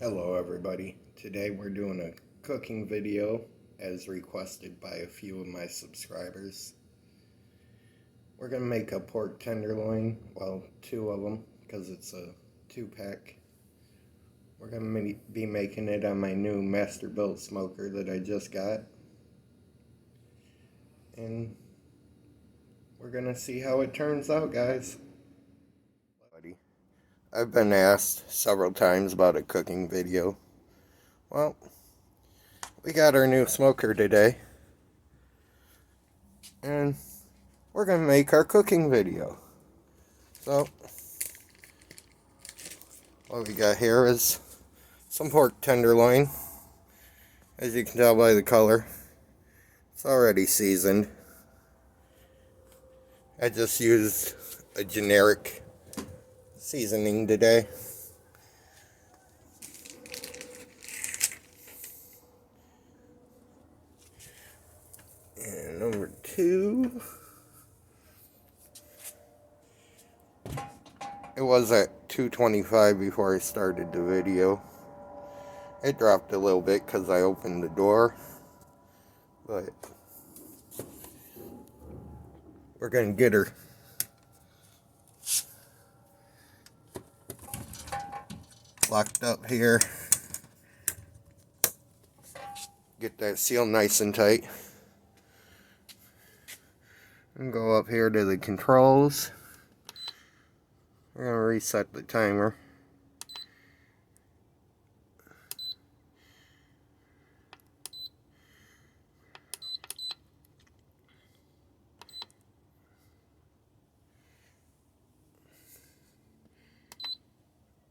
Hello everybody. Today we're doing a cooking video as requested by a few of my subscribers. We're going to make a pork tenderloin, well, two of them because it's a 2-pack. We're going to be making it on my new Masterbuilt smoker that I just got. And we're going to see how it turns out, guys. I've been asked several times about a cooking video. Well, we got our new smoker today, and we're going to make our cooking video. So, what we got here is some pork tenderloin. As you can tell by the color, it's already seasoned. I just used a generic seasoning today. And number two, it was at 225 before I started the video. It dropped a little bit because I opened the door, but we're gonna get her locked up here. Get that seal nice and tight. And go up here to the controls. We're gonna reset the timer.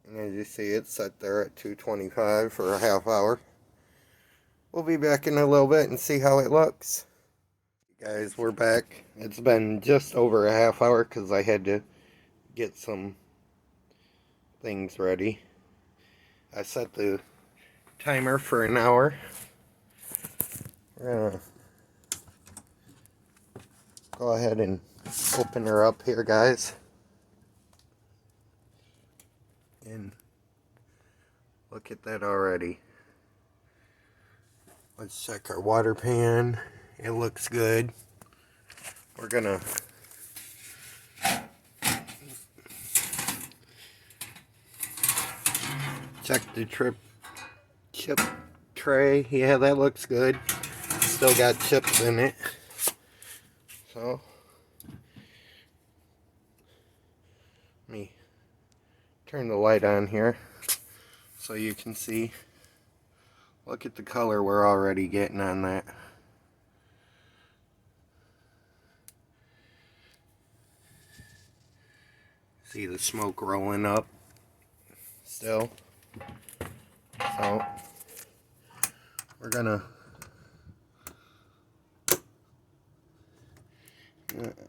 And as you see, it's set there at 225 for a half hour. We'll be back in a little bit and see how it looks. Guys, we're back. It's been just over a half hour because I had to get some things ready. I set the timer for an hour. We're gonna go ahead and open her up here, guys. And look at that already. Let's check our water pan. It looks good. We're gonna check the chip tray. Yeah, that looks good. Still got chips in it. So, let me turn the light on here so you can see. Look at the color we're already getting on that. See the smoke rolling up still. So, we're gonna,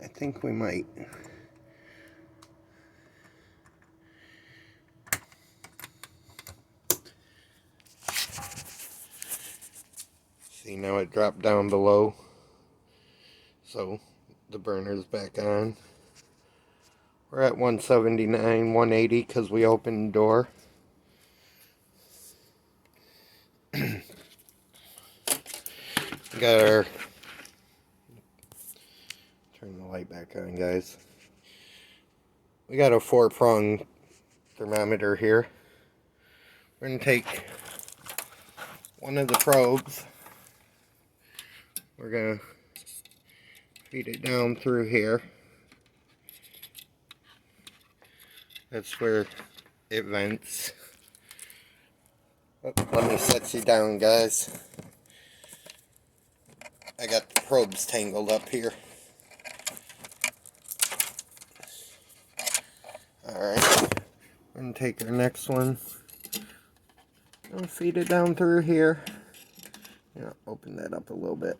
I think we might. See, now it dropped down below. So, the burner's back on. We're at 179, 180 because we opened the door. Got our, turn the light back on, guys. We got a 4-prong thermometer here. We're going to take one of the probes. We're going to feed it down through here. That's where it vents. Oh, let me set you down, guys. I got the probes tangled up here. Alright, we're going to take our next one and feed it down through here. Yeah, open that up a little bit.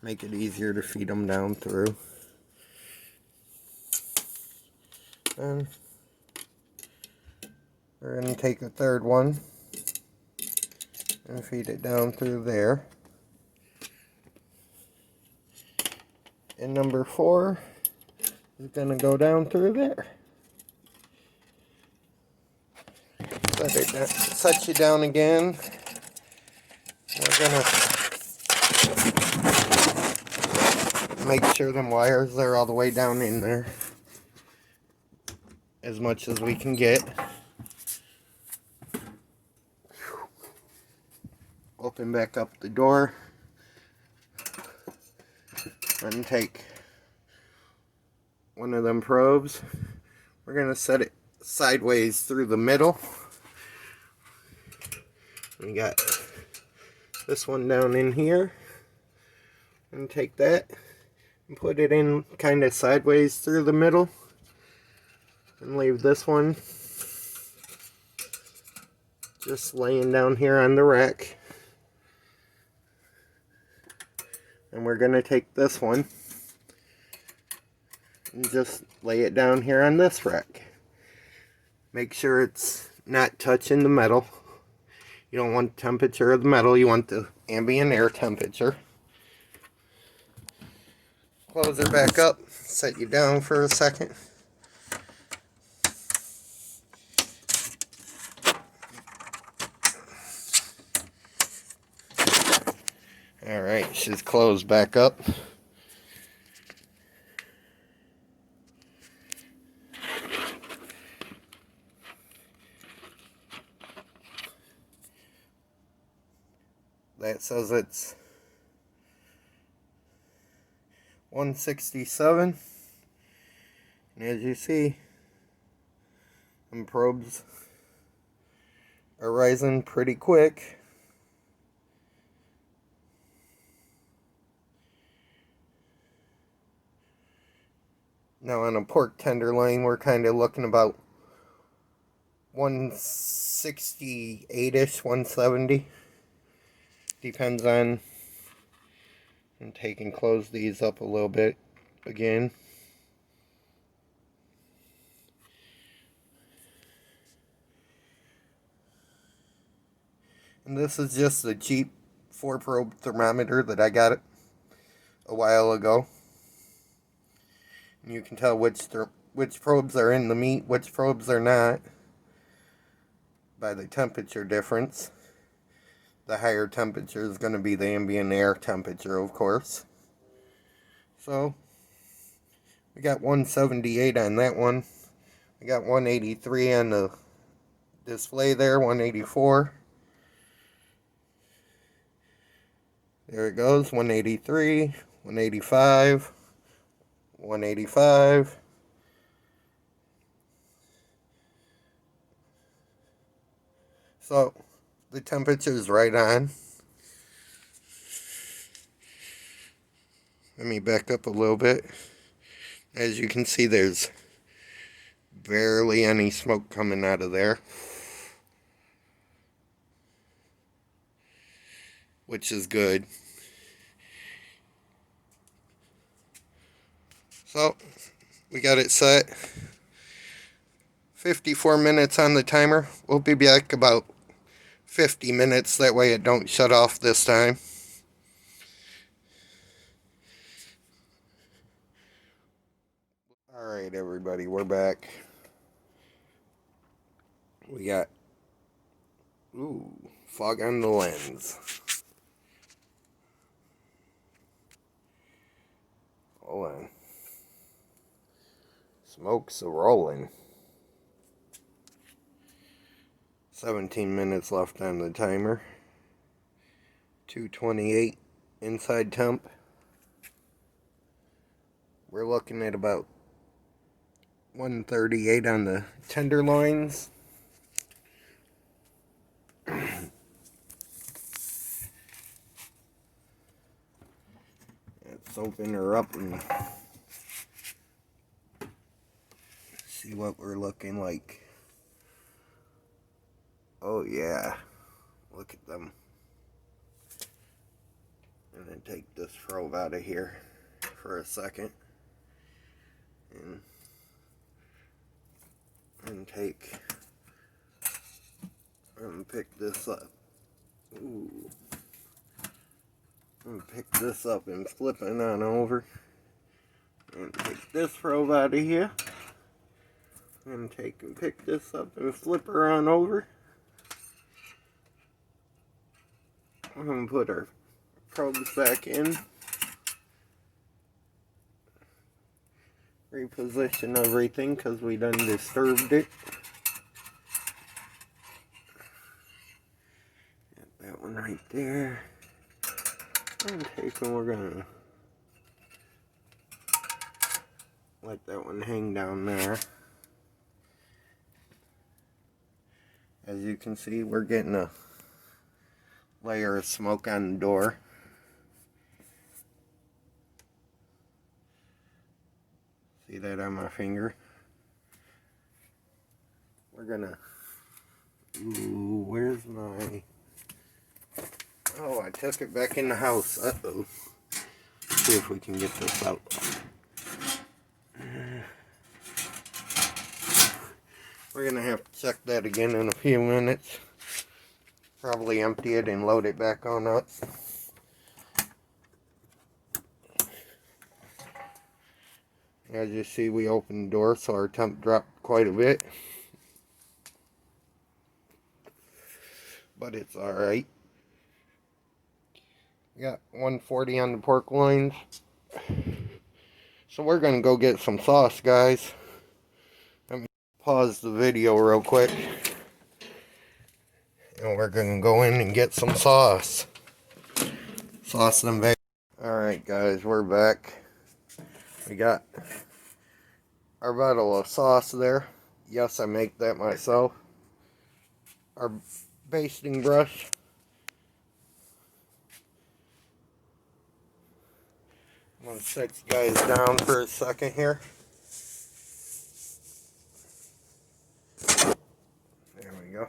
Make it easier to feed them down through. And we're going to take a third one and feed it down through there. And number 4 is going to go down through there. Set set you down again. We're gonna make sure them wires are all the way down in there as much as we can get. Open back up the door and take one of them probes. We're gonna set it sideways through the middle. We got this one down in here, and take that and put it in kind of sideways through the middle, and leave this one just laying down here on the rack. And we're going to take this one and just lay it down here on this rack. Make sure it's not touching the metal. You don't want the temperature of the metal, you want the ambient air temperature. Close it back up, set you down for a second. Alright, she's closed back up. That says it's 167. And as you see, them probes are rising pretty quick. Now on a pork tenderloin, we're kind of looking about 168-ish, 170. Depends on, and take and close these up a little bit again. And this is just a cheap 4-probe thermometer that I got a while ago. And you can tell which probes are in the meat, which probes are not, by the temperature difference. The higher temperature is going to be the ambient air temperature, of course. So, we got 178 on that one. We got 183 on the display there, 184. There it goes, 183, 185, 185. So, the temperature is right on. Let me back up a little bit. As you can see, there's barely any smoke coming out of there, which is good. So, we got it set. 54 minutes on the timer. We'll be back about 50 minutes, that way it don't shut off this time. Alright everybody, we're back. We got fog on the lens. Hold on. Smoke's a-rolling. 17 minutes left on the timer. 228 inside temp. We're looking at about 138 on the tenderloins. Let's open her up and see what we're looking like. Oh yeah, look at them. And then take this probe out of here for a second. And take and pick this up. Ooh. And pick this up and flip it on over. And take this probe out of here. And take and pick this up and flip her on over. I'm going to put our probes back in. Reposition everything because we done disturbed it. Got that one right there. And we're gonna let that one hang down there. As you can see, we're getting a layer of smoke on the door. See that on my finger? We're gonna... Ooh, where's my... Oh, I took it back in the house. Uh-oh. See if we can get this out. We're gonna have to check that again in a few minutes. Probably empty it and load it back on up. As you see, we opened the door, so our temp dropped quite a bit. But it's alright. We got 140 on the pork loins. So we're going to go get some sauce, guys. Let me pause the video real quick. And we're going to go in and get some sauce. Sauce and bacon. Alright, guys, we're back. We got our bottle of sauce there. Yes, I make that myself. Our basting brush. I'm going to set you guys down for a second here. There we go.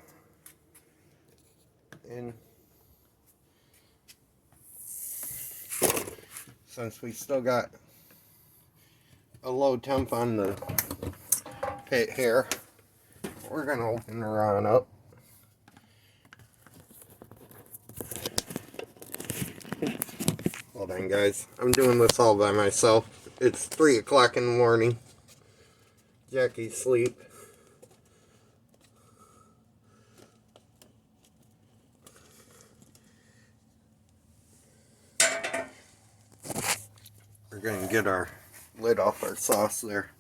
And since we still got a low temp on the pit here, we're going to open her on up. Hold on, guys. I'm doing this all by myself. It's 3 o'clock in the morning. Jackie's asleep. We're going to get our lid off our sauce there.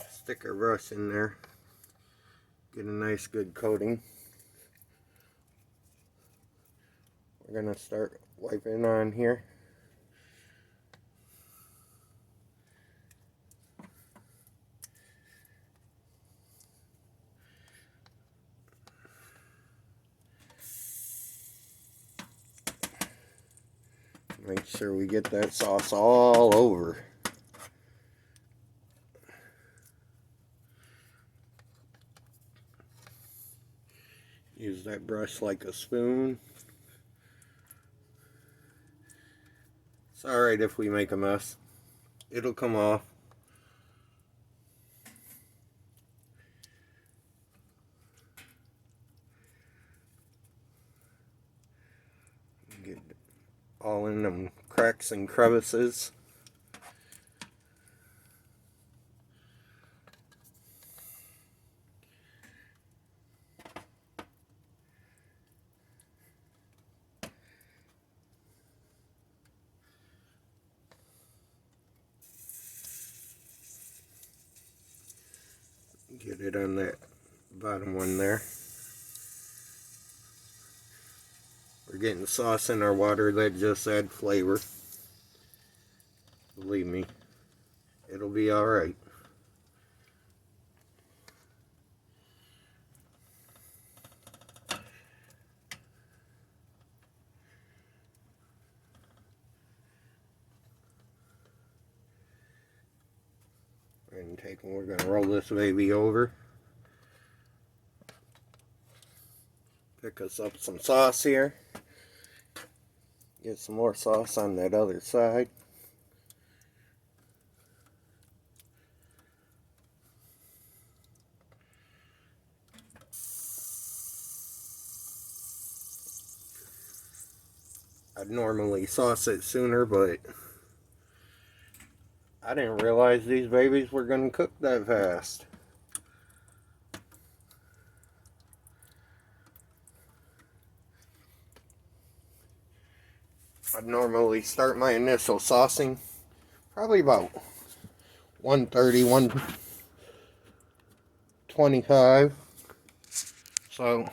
Stick our brush in there. Get a nice good coating. We're going to start wiping on here. Make sure we get that sauce all over. Use that brush like a spoon. It's alright if we make a mess. It'll come off. Get all in them cracks and crevices. Get it on that bottom one there. We're getting sauce in our water that just adds flavor. Believe me, it'll be alright. We're going to roll this baby over. Pick us up some sauce here. Get some more sauce on that other side. I'd normally sauce it sooner, but I didn't realize these babies were going to cook that fast. I'd normally start my initial saucing probably about 130, 125. So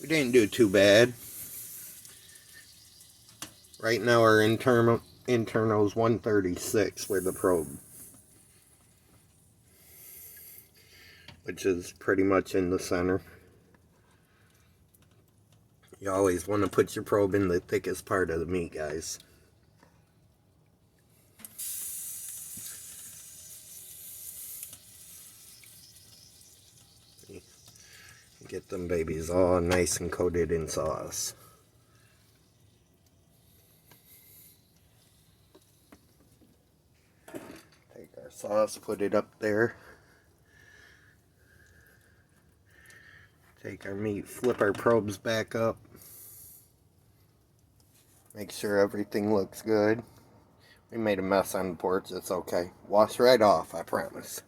we didn't do too bad. Right now our internal is 136 with the probe, which is pretty much in the center. You always want to put your probe in the thickest part of the meat, guys. Get them babies all nice and coated in sauce. Take our sauce, put it up there. Take our meat, flip our probes back up. Make sure everything looks good. We made a mess on the porch, it's okay. Wash right off, I promise.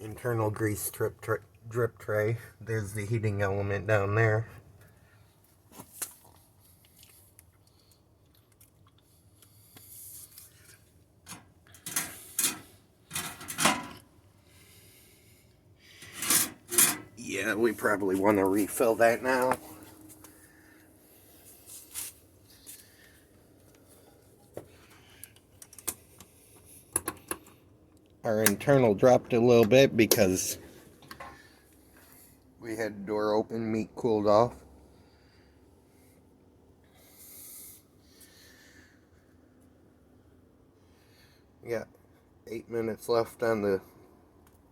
Internal grease drip tray. There's the heating element down there. Yeah, we probably want to refill that now. Our internal dropped a little bit because we had the door open, meat cooled off. We got 8 minutes left on the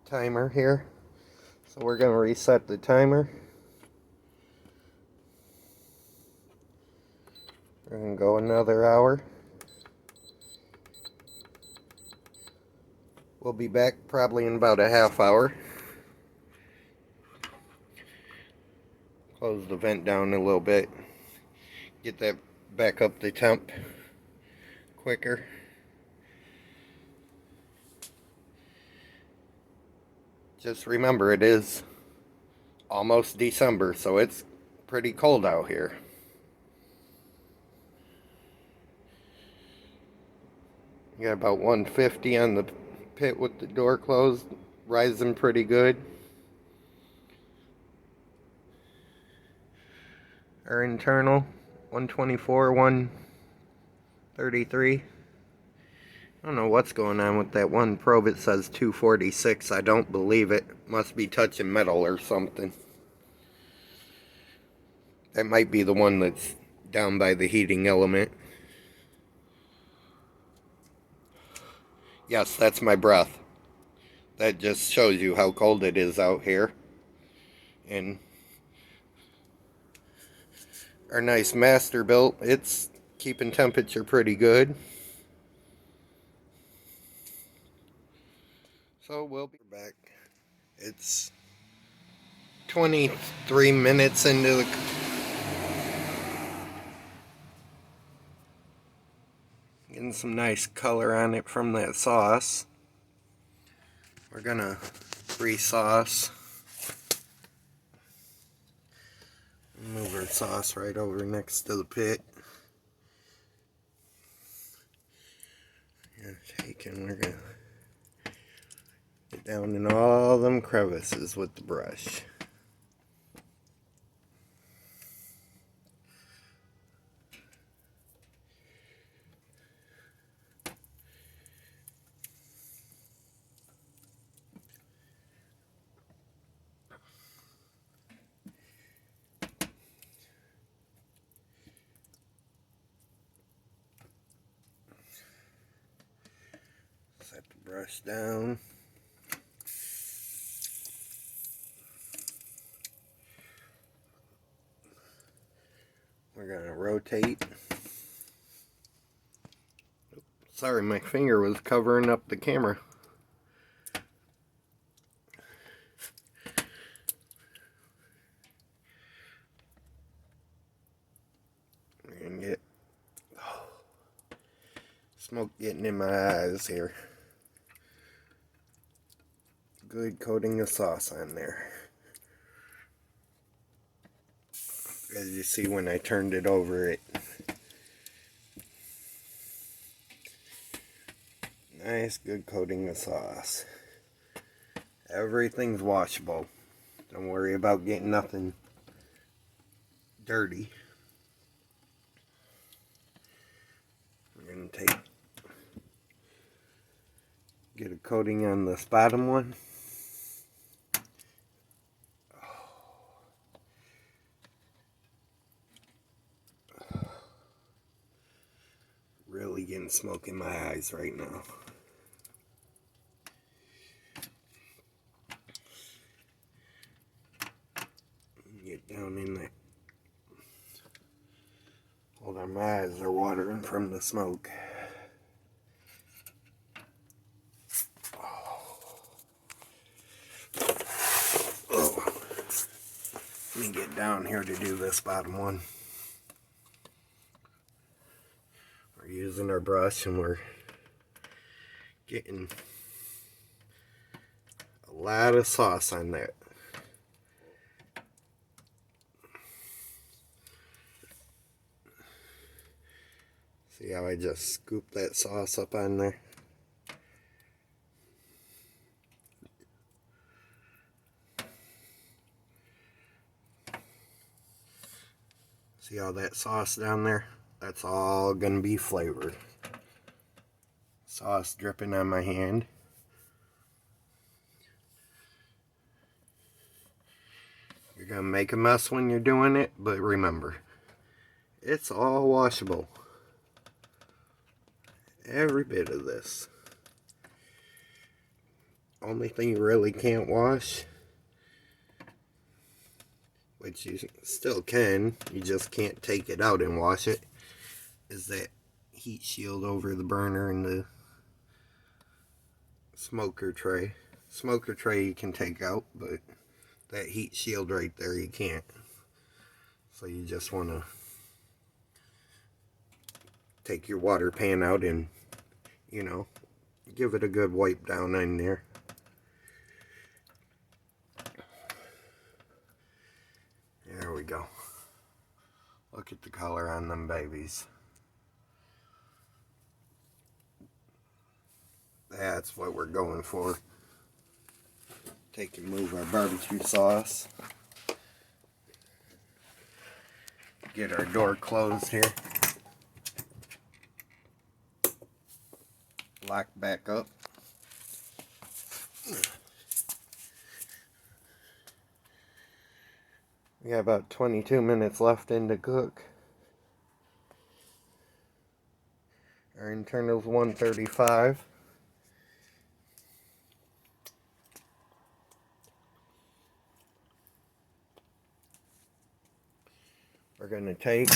timer here. So we're going to reset the timer. We're going to go another hour. We'll be back probably in about a half hour. Close the vent down a little bit. Get that back up the temp quicker. Just remember, it is almost December, so it's pretty cold out here. You got about 150 on the pit with the door closed, rising pretty good. Our internal 124, 133. I don't know what's going on with that one probe. It says 246. I don't believe it. Must be touching metal or something. That might be the one that's down by the heating element. Yes, that's my breath. That just shows you how cold it is out here. And our nice Masterbuilt, it's keeping temperature pretty good. So we'll be back. It's 23 minutes into the... Getting some nice color on it from that sauce. We're gonna re-sauce. Move our sauce right over next to the pit. We're gonna get down in all them crevices with the brush. Set the brush down. We're gonna rotate. Sorry, my finger was covering up the camera. We're gonna get smoke getting in my eyes here. Good coating of sauce on there. As you see when I turned it over, it nice good coating of sauce. Everything's washable. Don't worry about getting nothing dirty. We're going to get a coating on this bottom one. Really getting smoke in my eyes right now. Get down in there. Hold on, my eyes are watering from the smoke. Oh. Let me get down here to do this bottom one. We're using our brush and we're getting a lot of sauce on that. See how I just scooped that sauce up on there? See all that sauce down there? That's all gonna be flavored. Sauce dripping on my hand. You're gonna make a mess when you're doing it, but remember, it's all washable. Every bit of this. Only thing you really can't wash, which you still can, you just can't take it out and wash it, is that heat shield over the burner and the smoker tray. Smoker tray you can take out, but that heat shield right there you can't. So you just want to take your water pan out and, you know, give it a good wipe down in there. There we go. Look at the color on them babies. That's what we're going for. Take and move our barbecue sauce. Get our door closed here. Lock back up. We got about 22 minutes left in to cook. Our internal's 135. We're going to take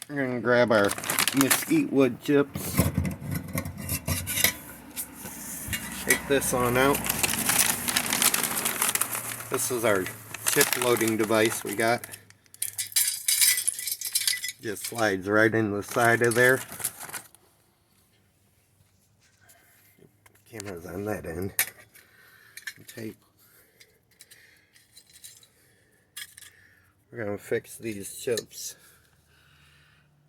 we're going to grab our mesquite wood chips. Take this on out. This is our chip loading device we got. Just slides right in the side of there. Camera's on that end. Tape. We're going to fix these chips.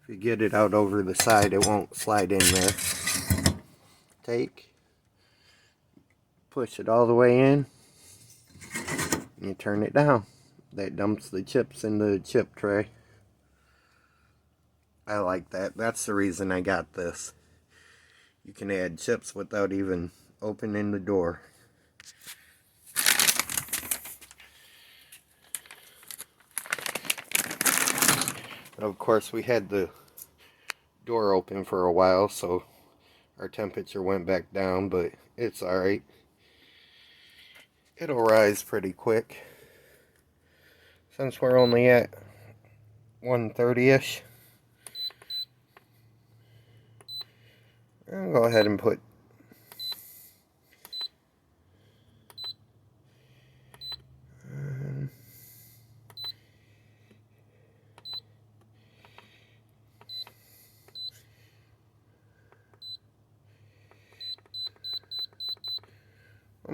If you get it out over the side, it won't slide in there. Take. Push it all the way in. And you turn it down. That dumps the chips in the chip tray. I like that. That's the reason I got this. You can add chips without even opening the door. Of course, we had the door open for a while, so our temperature went back down, but it's alright. It'll rise pretty quick. Since we're only at 130-ish, I'll go ahead and put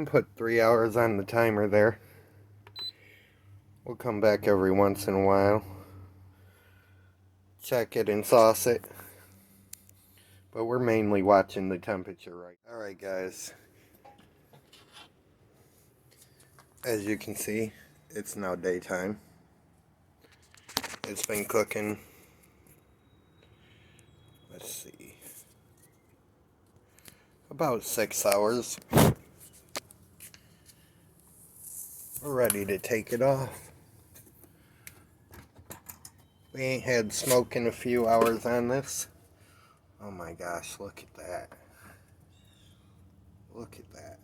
and put 3 hours on the timer there. We'll come back every once in a while, check it and sauce it, but we're mainly watching the temperature right. Alright guys, as you can see, it's now daytime. It's been cooking, let's see, about 6 hours. We're ready to take it off. We ain't had smoke in a few hours on this. Oh my gosh, look at that. Look at that.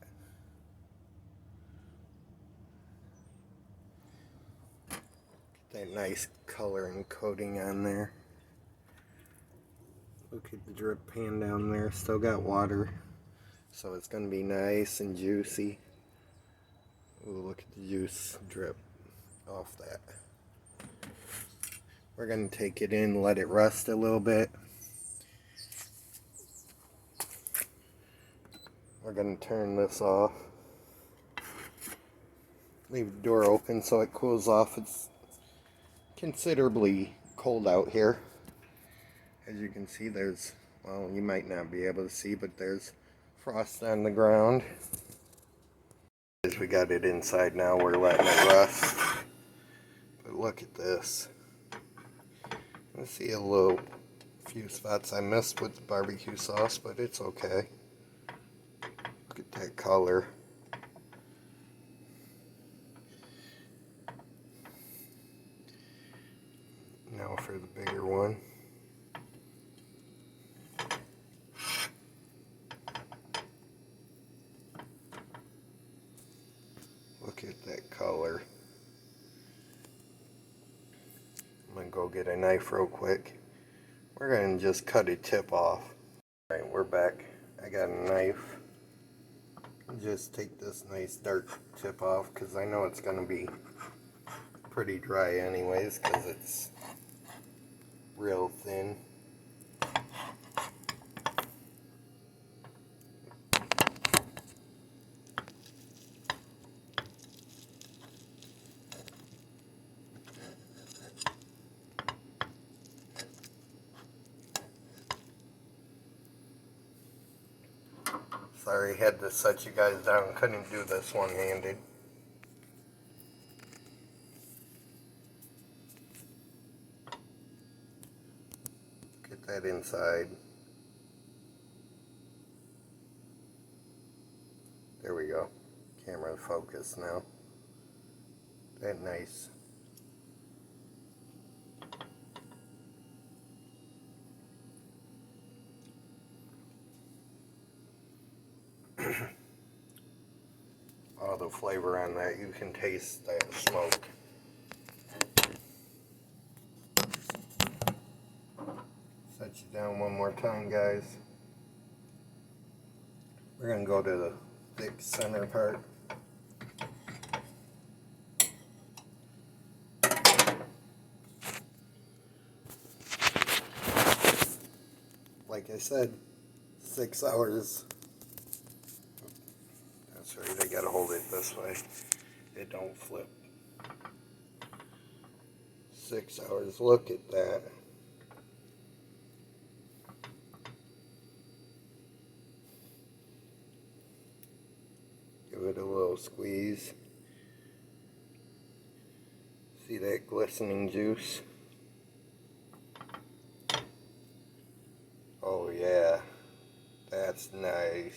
That nice color and coating on there. Look at the drip pan down there, still got water, so it's gonna be nice and juicy. Ooh, look at the juice drip off that. We're gonna take it in, let it rest a little bit. We're gonna turn this off. Leave the door open so it cools off. It's considerably cold out here. As you can see, there's, well, you might not be able to see, but there's frost on the ground. As we got it inside now, we're letting it rest. But look at this. I see a few spots I missed with the barbecue sauce, but it's okay. Look at that color. Now for the bigger one. Look at that color. I'm gonna go get a knife real quick. We're gonna just cut a tip off. Alright, we're back. I got a knife. Just take this nice dark tip off because I know it's gonna be pretty dry anyways because it's real thin. Sorry, had to set you guys down. Couldn't do this one-handed. Get that inside. There we go. Camera focus now. That nice. All the flavor on that, you can taste that smoke. Set you down one more time, guys. We're gonna go to the thick center part. Like I said, 6 hours. That's right, I gotta hold it this way. It don't flip. 6 hours, look at that. Give it a little squeeze. See that glistening juice? Oh yeah, that's nice.